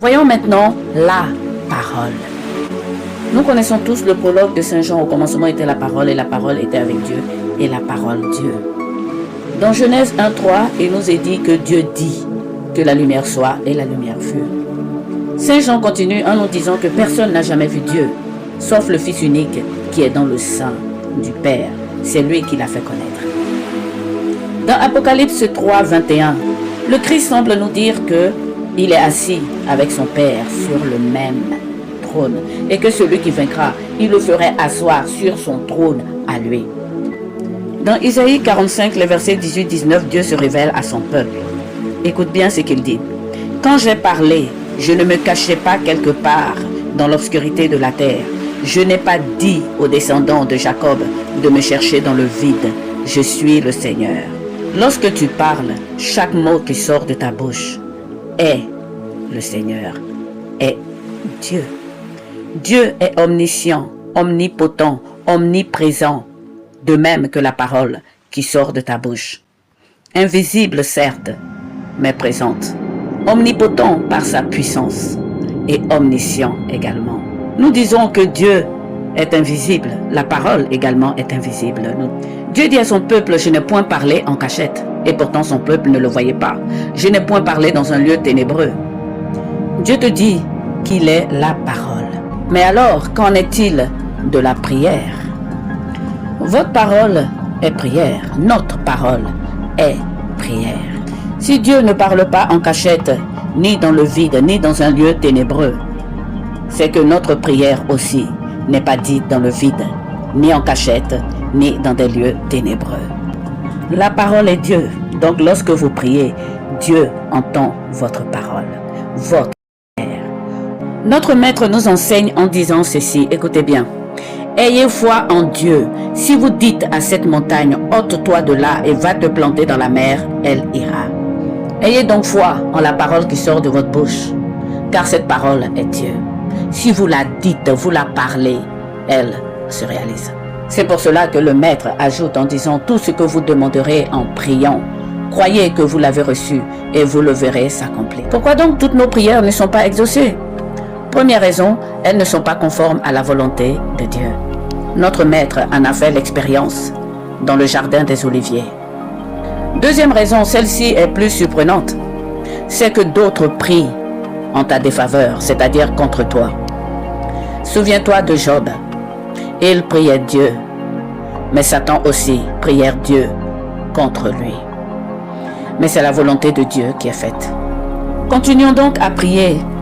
Voyons maintenant la parole. Nous connaissons tous le prologue de Saint Jean. Au commencement était la parole et la parole était avec Dieu et la parole Dieu. Dans Genèse 1:3, il nous est dit que Dieu dit que la lumière soit et la lumière fut. Saint Jean continue en nous disant que personne n'a jamais vu Dieu, sauf le Fils unique qui est dans le sein du Père. C'est lui qui l'a fait connaître. Dans Apocalypse 3:21, le Christ semble nous dire qu'il est assis avec son Père sur le même trône et que celui qui vaincra, il le ferait asseoir sur son trône à lui. Dans Isaïe 45, les versets 18-19, Dieu se révèle à son peuple. Écoute bien ce qu'il dit. « Quand j'ai parlé, je ne me cachais pas quelque part dans l'obscurité de la terre. Je n'ai pas dit aux descendants de Jacob de me chercher dans le vide. Je suis le Seigneur. » Lorsque tu parles, chaque mot qui sort de ta bouche est le Seigneur, est Dieu. Dieu est omniscient, omnipotent, omniprésent, de même que la parole qui sort de ta bouche. Invisible certes, mais présente. Omnipotent par sa puissance et omniscient également. Nous disons que Dieu est invisible, la parole également est invisible. Dieu dit à son peuple, je n'ai point parlé en cachette, et pourtant son peuple ne le voyait pas. Je n'ai point parlé dans un lieu ténébreux. Dieu te dit qu'il est la parole. Mais alors, qu'en est-il de la prière? Votre parole est prière, notre parole est prière. Si Dieu ne parle pas en cachette, ni dans le vide, ni dans un lieu ténébreux, c'est que notre prière aussi n'est pas dite dans le vide, ni en cachette, ni dans des lieux ténébreux. La parole est Dieu, donc lorsque vous priez, Dieu entend votre parole, votre prière. Notre maître nous enseigne en disant ceci, écoutez bien. Ayez foi en Dieu. Si vous dites à cette montagne, ôte-toi de là et va te planter dans la mer, elle ira. Ayez donc foi en la parole qui sort de votre bouche, car cette parole est Dieu. Si vous la dites, vous la parlez, elle se réalise. C'est pour cela que le Maître ajoute en disant tout ce que vous demanderez en priant. Croyez que vous l'avez reçu et vous le verrez s'accomplir. Pourquoi donc toutes nos prières ne sont pas exaucées? Première raison, elles ne sont pas conformes à la volonté de Dieu. Notre Maître en a fait l'expérience dans le jardin des Oliviers. Deuxième raison, celle-ci est plus surprenante. C'est que d'autres prient en ta défaveur, c'est-à-dire contre toi. Souviens-toi de Job. Il priait Dieu, mais Satan aussi priait Dieu contre lui. Mais c'est la volonté de Dieu qui est faite. Continuons donc à prier